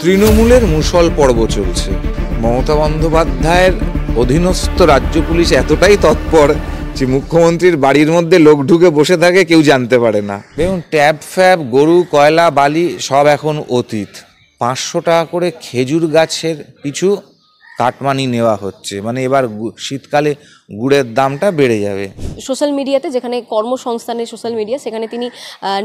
তৃণমূলের মুষল পর্ব চলছে। মমতা বন্দ্যোপাধ্যায়ের অধীনস্থ রাজ্য পুলিশ এতটাই তৎপর যে মুখ্যমন্ত্রীর বাড়ির মধ্যে লোক ঢুকে বসে থাকে কেউ জানতে পারে না। দেখুন, ট্যাব ফ্যাব, গরু, কয়লা, বালি সব এখন অতীত। 500 টাকা করে খেজুর গাছের পিছু কাটমানি নেওয়া হচ্ছে। মানে এবার শীতকালে গুড়ের দামটা বেড়ে যাবে। সোশ্যাল মিডিয়াতে, যেখানে কর্মসংস্থানের সোশ্যাল মিডিয়া, সেখানে তিনি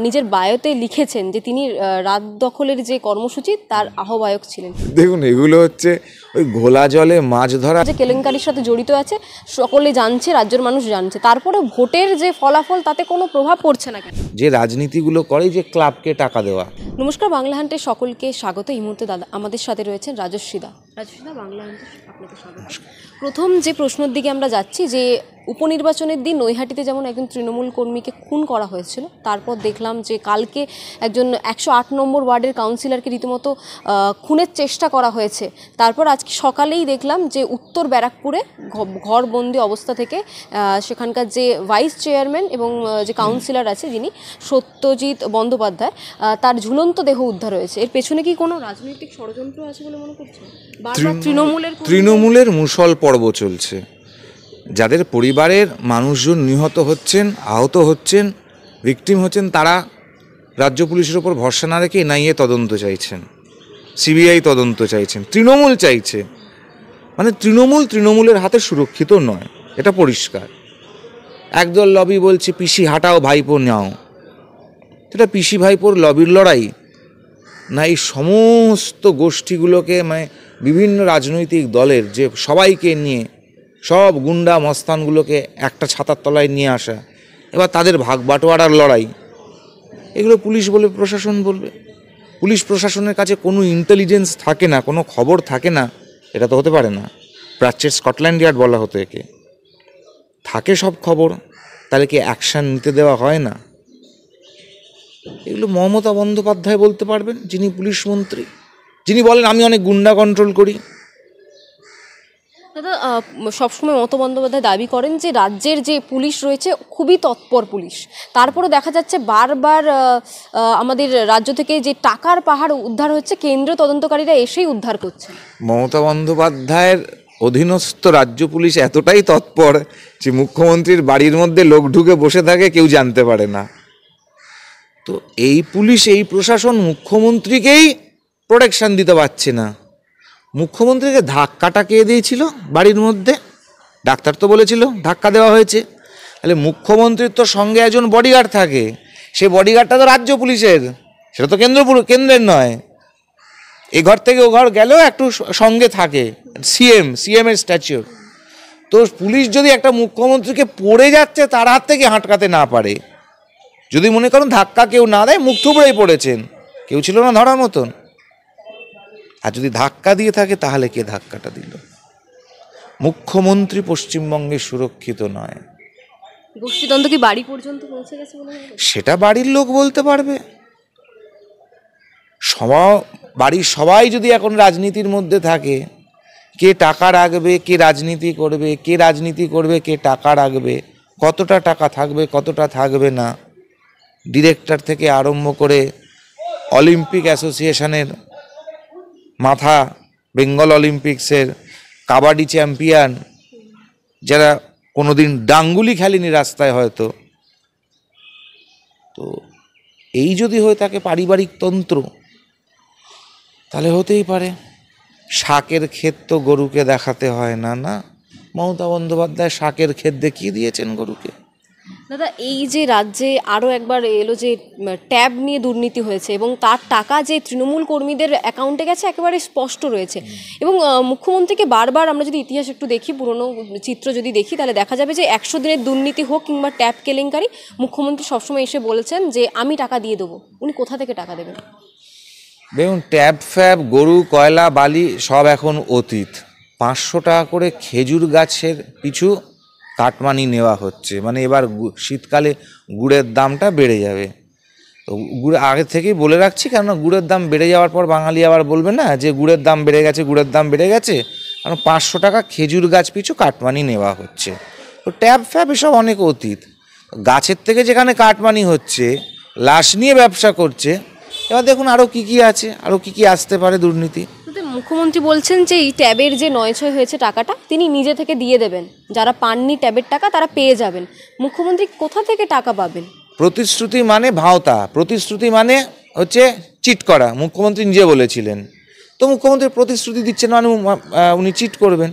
নিজের বায়োতে লিখেছেন যে তিনি রাত দখলের যে কর্মসূচি তার আহ্বায়ক ছিলেন। দেখুন, এগুলো হচ্ছে ওই ঘোলা জলে মাছ ধরা। যে কেলেঙ্কারির সাথে জড়িত আছে সকলে জানছে, রাজ্যের মানুষ জানছে, তারপরে ভোটের যে ফলাফল তাতে কোনো প্রভাব পড়ছে না কেন? যে রাজনীতিগুলো করে, যে ক্লাবকে টাকা দেওয়া। নমস্কার, বাংলা হান্টে সকলকে স্বাগত। এই মুহূর্তে দাদা আমাদের সাথে রয়েছেন রাজস্বীদা। রাজস্বীদা, বাংলা হান্টে আপনাকে স্বাগত। প্রথম যে প্রশ্নের দিকে আমরা যাচ্ছি, যে উপনির্বাচনের দিন নৈহাটিতে যেমন একজন তৃণমূল কর্মীকে খুন করা হয়েছিল, তারপর দেখলাম যে কালকে একজন 108 নম্বর ওয়ার্ডের কাউন্সিলরকে রীতিমতো খুনের চেষ্টা করা হয়েছে। তারপর আজকে সকালেই দেখলাম যে উত্তর ব্যারাকপুরে ঘরবন্দি অবস্থা থেকে সেখানকার যে ভাইস চেয়ারম্যান এবং যে কাউন্সিলর আছে যিনি সত্যজিৎ বন্দ্যোপাধ্যায়, তার ঝুলন্ত দেহ উদ্ধার হয়েছে। এর পেছনে কি কোনো রাজনৈতিক ষড়যন্ত্র আছে বলে মনে করছেন? তৃণমূলের মুষল পর্ব চলছে। যাদের পরিবারের মানুষজন নিহত হচ্ছেন, আহত হচ্ছেন, ভিকটিম হচ্ছেন, তারা রাজ্য পুলিশের ওপর ভরসা না রেখে এনআইএ তদন্ত চাইছেন, সিবিআই তদন্ত চাইছেন, তৃণমূল চাইছে। মানে তৃণমূলের হাতে সুরক্ষিত নয়, এটা পরিষ্কার। একদল লবি বলছে পিসি হাটাও, ভাইপো নাও। এটা পিসি ভাইপোর লবির লড়াই না এই সমস্ত গোষ্ঠীগুলোকে, মানে বিভিন্ন রাজনৈতিক দলের যে সবাইকে নিয়ে, সব গুন্ডা মস্তানগুলোকে একটা ছাতার তলায় নিয়ে আসা, এবার তাদের ভাগ বাটোয়ারার লড়াই। এগুলো পুলিশ বলে, প্রশাসন বলবে। পুলিশ প্রশাসনের কাছে কোনো ইন্টেলিজেন্স থাকে না, কোনো খবর থাকে না, এটা তো হতে পারে না। প্রাচ্যের স্কটল্যান্ড ইয়ার্ড বলা হতো একে। থাকে সব খবর, তাহলে কি অ্যাকশান নিতে দেওয়া হয় না? এগুলো মমতা বন্দ্যোপাধ্যায় বলতে পারবেন, যিনি পুলিশ মন্ত্রী, যিনি বলেন আমি অনেক গুন্ডা কন্ট্রোল করি। দাদা, সবসময় মমতা বন্দ্যোপাধ্যায় দাবি করেন যে রাজ্যের যে পুলিশ রয়েছে খুবই তৎপর পুলিশ। তারপরে দেখা যাচ্ছে বারবার আমাদের রাজ্য থেকে যে টাকার পাহাড় উদ্ধার হচ্ছে, কেন্দ্রীয় তদন্তকারীরা এসেই উদ্ধার করছে। মমতা বন্দ্যোপাধ্যায়ের অধীনস্থ রাজ্য পুলিশ এতটাই তৎপর যে মুখ্যমন্ত্রীর বাড়ির মধ্যে লোক ঢুকে বসে থাকে কেউ জানতে পারে না। তো এই পুলিশ, এই প্রশাসন মুখ্যমন্ত্রীকেই প্রোটেকশন দিতে পারছে না। মুখ্যমন্ত্রীকে ধাক্কাটা কে দিয়েছিল বাড়ির মধ্যে? ডাক্তার তো বলেছিল ধাক্কা দেওয়া হয়েছে। তাহলে মুখ্যমন্ত্রীর তো সঙ্গে একজন বডিগার্ড থাকে, সে বডিগার্ডটা তো রাজ্য পুলিশের, সেটা তো কেন্দ্রের নয়। এ ঘর থেকে ও ঘর গেলেও একটু সঙ্গে থাকে সিএম এর স্ট্যাচু। তো পুলিশ যদি একটা মুখ্যমন্ত্রীকে পড়ে যাচ্ছে তার হাত থেকে হাঁটকাতে না পারে, যদি মনে করুন ধাক্কা কেউ না দেয়, মুখ থুবড়েই পড়েছেন, কেউ ছিল না ধরার মতন। আর যদি ধাক্কা দিয়ে থাকে তাহলে কে ধাক্কাটা দিল? মুখ্যমন্ত্রী পশ্চিমবঙ্গে সুরক্ষিত নয়। গোষ্ঠীদ্বন্দ্ব কি বাড়ি পর্যন্ত পৌঁছে গেছে বলে? সেটা বাড়ির লোক বলতে পারবে। বাড়ির সবাই যদি এখন রাজনীতির মধ্যে থাকে, কে টাকা রাখবে, কে রাজনীতি করবে, কে রাজনীতি করবে, কে টাকা রাখবে, কতটা টাকা থাকবে, কতটা থাকবে না, ডিরেক্টর থেকে আরম্ভ করে অলিম্পিক অ্যাসোসিয়েশনের মাথা, বেঙ্গল অলিম্পিক্সের কাবাডি চ্যাম্পিয়ন, যারা কোনোদিন ডাঙ্গুলি খেলেনি রাস্তায় হয়তো, তো এই যদি হয়ে থাকে পারিবারিক তন্ত্র, তাহলে হতেই পারে। শাকের ক্ষেত তো গরুকে দেখাতে হয় না। না, মমতা বন্দ্যোপাধ্যায় শাকের ক্ষেত দেখিয়ে দিয়েছেন গরুকে। দাদা, এই যে রাজ্যে আরও একবার এলো যে ট্যাব নিয়ে দুর্নীতি হয়েছে এবং তার টাকা যে তৃণমূল কর্মীদের অ্যাকাউন্টে গেছে একেবারে স্পষ্ট রয়েছে, এবং মুখ্যমন্ত্রীকে বারবার, আমরা যদি ইতিহাস একটু দেখি, পুরনো চিত্র যদি দেখি, তাহলে দেখা যাবে যে 100 দিনের দুর্নীতি হোক কিংবা ট্যাব কেলেঙ্কারি, মুখ্যমন্ত্রী সবসময় এসে বলেছেন যে আমি টাকা দিয়ে দেবো। উনি কোথা থেকে টাকা দেবেন? দেখুন, ট্যাব ফ্যাব, গরু, কয়লা, বালি সব এখন অতীত। 500 টাকা করে খেজুর গাছের পিছু কাটমানি নেওয়া হচ্ছে। মানে এবার শীতকালে গুড়ের দামটা বেড়ে যাবে। তো গুড় আগে থেকেই বলে রাখছি, কেননা গুড়ের দাম বেড়ে যাওয়ার পর বাঙালি আবার বলবে না যে গুড়ের দাম বেড়ে গেছে, গুড়ের দাম বেড়ে গেছে। কারণ 500 টাকা খেজুর গাছ পিছু কাটমানি নেওয়া হচ্ছে। তো ট্যাব ফ্যাব এসব অনেক অতীত। গাছের থেকে যেখানে কাটমানি হচ্ছে, লাশ নিয়ে ব্যবসা করছে, এবার দেখুন আরও কী কী আছে, আরও কী কী আসতে পারে দুর্নীতি। কিন্তু মুখ্যমন্ত্রী বলছেন যে এই ট্যাবের যে 9-6 হয়েছে টাকাটা তিনি নিজে থেকে দিয়ে দেবেন, যারা পাননি ট্যাবের টাকা তারা পেয়ে যাবেন। মুখ্যমন্ত্রী কোথা থেকে টাকা পাবেন? প্রতিশ্রুতি মানে ভাওতা, প্রতিশ্রুতি মানে হচ্ছে চিট করা, মুখ্যমন্ত্রী নিজে বলেছিলেন। তো মুখ্যমন্ত্রী প্রতিশ্রুতি দিচ্ছেন মানে উনি চিট করবেন,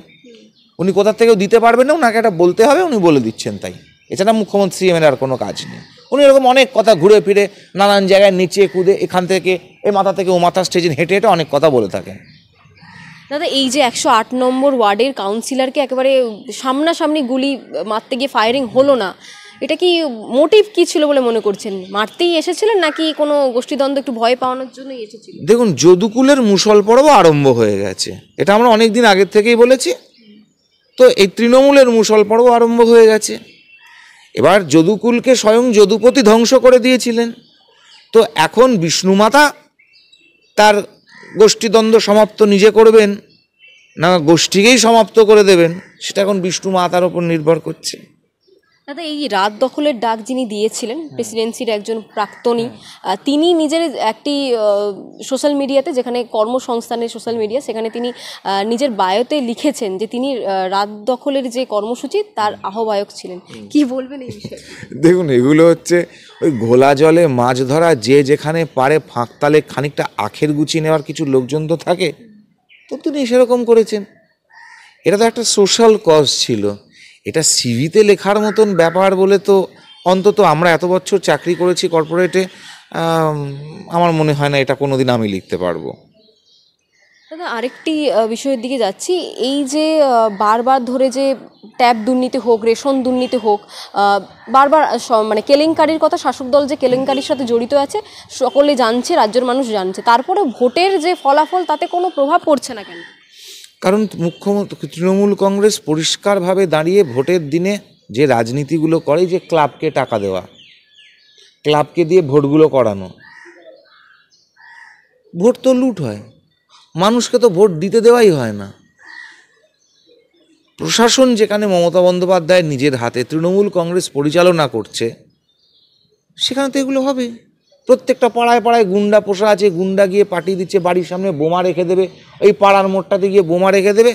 উনি কোথা থেকেও দিতে পারবেন না, ওনাকে একটা বলতে হবে, উনি বলে দিচ্ছেন। তাই এছাড়া মুখ্যমন্ত্রী এমএর আর কোনো কাজ নেই। উনি এরকম অনেক কথা ঘুরে ফিরে নানান জায়গায় নিচে কুদে এখান থেকে এ মাথা থেকে ও মাথা স্টেজে হেঁটে হেঁটে অনেক কথা বলে থাকেন। দাদা, এই যে 108 নম্বর ওয়ার্ডের কাউন্সিলরকে একেবারে সামনাসামনি গুলি মারতে গিয়ে ফায়ারিং হলো না, এটা কি মোটিভ কি ছিল বলে মনে করছেন? মারতেই এসেছিলেন নাকি কোনো গোষ্ঠীদ্বন্দ্ব একটু ভয় পাওয়ানোর জন্যই এসেছিলেন? দেখুন, যদুকুলের মুসল পর্ব আরম্ভ হয়ে গেছে, এটা আমরা অনেক দিন আগের থেকেই বলেছি। তো এই তৃণমূলের মুসল পর্ব আরম্ভ হয়ে গেছে। এবার যদুকুলকে স্বয়ং যদুপতি ধ্বংস করে দিয়েছিলেন, তো এখন বিষ্ণুমাতা তার গোষ্ঠীদ্বন্দ্ব সমাপ্ত নিজে করবেন না গোষ্ঠীকেই সমাপ্ত করে দেবেন, সেটা এখন বিষ্ণুমাতার ওপর নির্ভর করছে। দাদা, এই রাত দখলের ডাক যিনি দিয়েছিলেন, প্রেসিডেন্সির একজন প্রাক্তনী, তিনি নিজের একটি সোশ্যাল মিডিয়াতে, যেখানে কর্মসংস্থানের সোশ্যাল মিডিয়া, সেখানে তিনি নিজের বায়োতে লিখেছেন যে তিনি রাত দখলের যে কর্মসূচি তার আহ্বায়ক ছিলেন। কি বলবেন এই বিষয়ে? দেখুন, এগুলো হচ্ছে ওই ঘোলা জলে মাছ ধরা, যে যেখানে পারে ফাঁকতালে খানিকটা আখের গুছিয়ে নেওয়ার কিছু লোকজন তো থাকে, তো তিনি সেরকম করেছেন। এটা তো একটা সোশ্যাল কজ ছিল, এটা সিভিতে লেখার মতন ব্যাপার বলে তো অন্তত আমরা এত বছর চাকরি করেছি কর্পোরেটে, আমার মনে হয় না এটা কোনোদিন আমি লিখতে পারবো। দাদা, আরেকটি বিষয়ের দিকে যাচ্ছি। এই যে বারবার ধরে যে ট্যাব দুর্নীতি হোক, রেশন দুর্নীতি হোক, বারবার মানে কেলেঙ্কারির কথা, শাসক দল যে কেলেঙ্কারির সাথে জড়িত আছে সকলে জানছে, রাজ্যের মানুষ জানছে, তারপরে ভোটের যে ফলাফল তাতে কোনো প্রভাব পড়ছে না কেন? কারণ মুখ্যমন্ত্রী তৃণমূল কংগ্রেস পরিষ্কারভাবে দাঁড়িয়ে ভোটের দিনে যে রাজনীতিগুলো করে, যে ক্লাবকে টাকা দেওয়া, ক্লাবকে দিয়ে ভোটগুলো করানো, ভোট তো লুট হয়, মানুষকে তো ভোট দিতে দেওয়াই হয় না। প্রশাসন যেখানে মমতা বন্দ্যোপাধ্যায় নিজের হাতে, তৃণমূল কংগ্রেস পরিচালনা করছে, সেখানে তো এগুলো হবে। প্রত্যেকটা পাড়ায় পাড়ায় গুন্ডা পোষা আছে, গুন্ডা গিয়ে পাঠিয়ে দিচ্ছে, বাড়ির সামনে বোমা রেখে দেবে, ওই পাড়ার মোড়টাতে গিয়ে বোমা রেখে দেবে,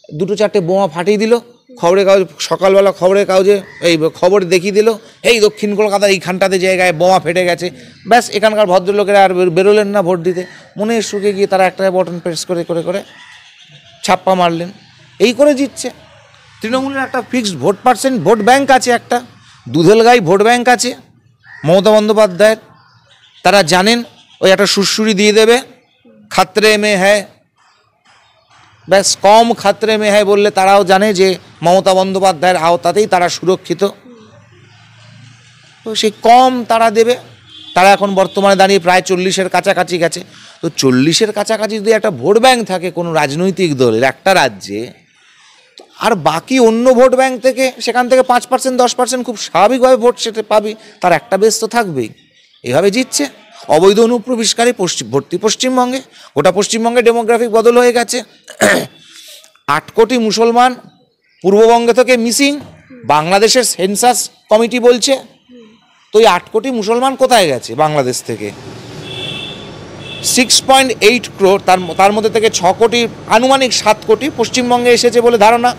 2-4টে বোমা ফাটিয়ে দিল, খবরের কাগজ সকালবেলা খবরের কাগজে এই খবর দেখিয়ে দিল, এই দক্ষিণ কলকাতার এইখানটাতে জায়গায় বোমা ফেটে গেছে, ব্যাস এখানকার ভদ্রলোকেরা আর বেরোলেন না ভোট দিতে, মনের সুখে গিয়ে তারা একটা বটন প্রেস করে করে করে ছাপ্পা মারলেন, এই করে জিতছে। তৃণমূলের একটা ফিক্সড ভোট ব্যাংক আছে, একটা দুধেলগাই ভোট ব্যাংক আছে মমতা বন্দ্যোপাধ্যায়ের, তারা জানেন ওই একটা সুরসুরি দিয়ে দেবে, খাতরে মে হ্যায়, ব্যাস কম খাতরে মে হ্যায় বললে তারাও জানে যে মমতা বন্দ্যোপাধ্যায়ের আওতাতেই তারা সুরক্ষিত, তো সেই কম তারা দেবে। তারা এখন বর্তমানে দাঁড়িয়ে প্রায় 40-এর কাছাকাছি গেছে। তো 40-এর কাছাকাছি যদি একটা ভোট ব্যাংক থাকে কোনো রাজনৈতিক দলের একটা রাজ্যে, আর বাকি অন্য ভোট ব্যাংক থেকে সেখান থেকে 5%, 10% খুব স্বাভাবিকভাবে ভোট সেটা পাবে, তার একটা বেশ তো থাকবেই। এভাবে জিতছে। অবৈধ অনুপ্রবেশকারী ভর্তি পশ্চিমবঙ্গে, গোটা পশ্চিমবঙ্গে ডেমোগ্রাফিক বদল হয়ে গেছে। 8 কোটি মুসলমান পূর্ববঙ্গে থেকে মিসিং, বাংলাদেশের সেন্সাস কমিটি বলছে। তো এই 8 কোটি মুসলমান কোথায় গেছে বাংলাদেশ থেকে? 6.8 crore, তার মধ্যে থেকে 6 কোটি, আনুমানিক 7 কোটি পশ্চিমবঙ্গে এসেছে বলে ধারণা।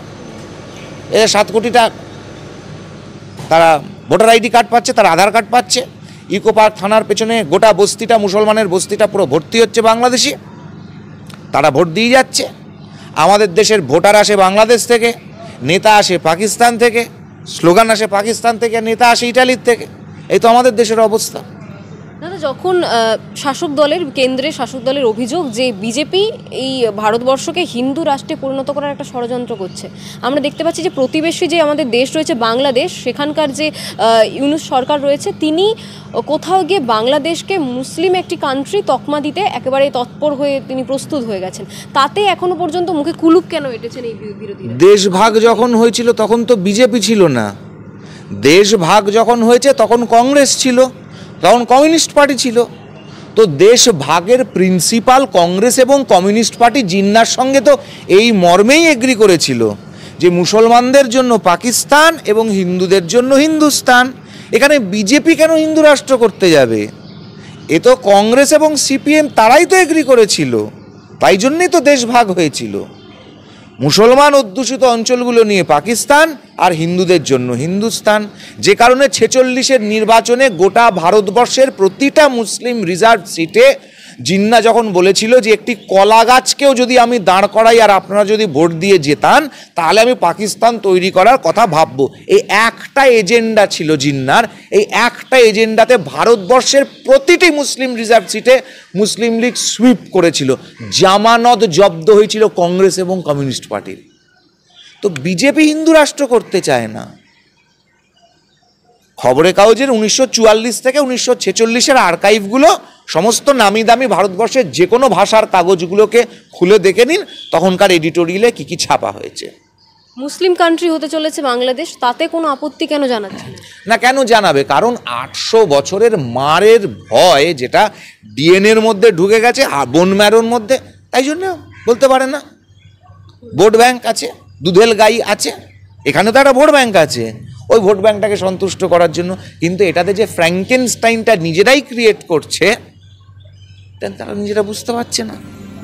এদের 7 কোটিটা তারা ভোটার আইডি কার্ড পাচ্ছে, তারা আধার কার্ড পাচ্ছে। ইকো পার্ক থানার পেছনে গোটা বস্তিটা, মুসলমানের বস্তিটা পুরো ভর্তি হচ্ছে বাংলাদেশি, তারা ভোট দিয়ে যাচ্ছে। আমাদের দেশের ভোটার আসে বাংলাদেশ থেকে, নেতা আসে পাকিস্তান থেকে, স্লোগান আসে পাকিস্তান থেকে, নেতা আসে ইটালির থেকে। এই তো আমাদের দেশের অবস্থা। দাদা, যখন কেন্দ্রের শাসক দলের অভিযোগ যে বিজেপি এই ভারতবর্ষকে হিন্দু রাষ্ট্রে পরিণত করার একটা ষড়যন্ত্র করছে, আমরা দেখতে পাচ্ছি যে প্রতিবেশী যে আমাদের দেশ রয়েছে বাংলাদেশ, সেখানকার যে ইউনূস সরকার রয়েছে, তিনি কোথাও গিয়ে বাংলাদেশকে মুসলিম একটি কান্ট্রি তকমা দিতে একেবারে তৎপর হয়ে তিনি প্রস্তুত হয়ে গেছেন। তাতে এখনো পর্যন্ত মুখে কুলুপ কেন এঁটেছেন এই বিরোধীরা? দেশ ভাগ যখন হয়েছিল তখন তো বিজেপি ছিল না, দেশ ভাগ যখন হয়েছে তখন কংগ্রেস ছিল, তখন কমিউনিস্ট পার্টি ছিল। তো দেশ ভাগের প্রিন্সিপাল কংগ্রেস এবং কমিউনিস্ট পার্টি জিন্নার সঙ্গে তো এই মর্মেই এগ্রি করেছিল যে মুসলমানদের জন্য পাকিস্তান এবং হিন্দুদের জন্য হিন্দুস্তান। এখানে বিজেপি কেন হিন্দু রাষ্ট্র করতে যাবে? এ তো কংগ্রেস এবং সিপিএম তারাই তো এগ্রি করেছিল, তাই জন্যই তো দেশ ভাগ হয়েছিল। মুসলমান অধ্যুষিত অঞ্চলগুলো নিয়ে পাকিস্তান আর হিন্দুদের জন্য হিন্দুস্তান। যে কারণে 46-এর নির্বাচনে গোটা ভারতবর্ষের প্রতিটা মুসলিম রিজার্ভ সিটে জিন্না যখন বলেছিল যে একটি কলা গাছকেও যদি আমি দাঁড় করাই আর আপনারা যদি ভোট দিয়ে জেতান তাহলে আমি পাকিস্তান তৈরি করার কথা ভাববো, এই একটা এজেন্ডা ছিল জিন্নার। এই একটা এজেন্ডাতে ভারতবর্ষের প্রতিটি মুসলিম রিজার্ভ সিটে মুসলিম লীগ সুইপ করেছিল। জামানত জব্দ হয়েছিল কংগ্রেস এবং কমিউনিস্ট পার্টির। তো বিজেপি হিন্দু রাষ্ট্র করতে চায় না। খবরের কাগজের 1944 থেকে 1946-এর আর্কাইভগুলো সমস্ত নামি দামি ভারতবর্ষের যে কোনো ভাষার কাগজগুলোকে খুলে দেখে নিন, তখনকার এডিটোরিয়ালে কী কী ছাপা হয়েছে। মুসলিম কান্ট্রি হতে চলেছে বাংলাদেশ, তাতে কোনো আপত্তি কেন জানাচ্ছে না? কেন জানাবে? কারণ 800 বছরের মারের ভয় যেটা ডিএনএর মধ্যে ঢুকে গেছে, বোন ম্যারোর মধ্যে, তাই জন্য বলতে পারে না। ভোট ব্যাংক আছে, দুধেল গাই আছে, এখানে তো একটা ভোট ব্যাংক আছে, ওই ভোট ব্যাংকটাকে সন্তুষ্ট করার জন্য। কিন্তু এটাতে যে ফ্র্যাঙ্কেনস্টাইনটা নিজেরাই ক্রিয়েট করছে, তারা নিজেরা বুঝতে পারছে না।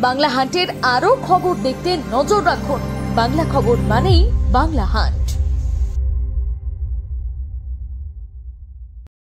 বাংলা হান্টের আরও খবর দেখতে নজর রাখুন। বাংলা খবর মানেই বাংলা হান্ট।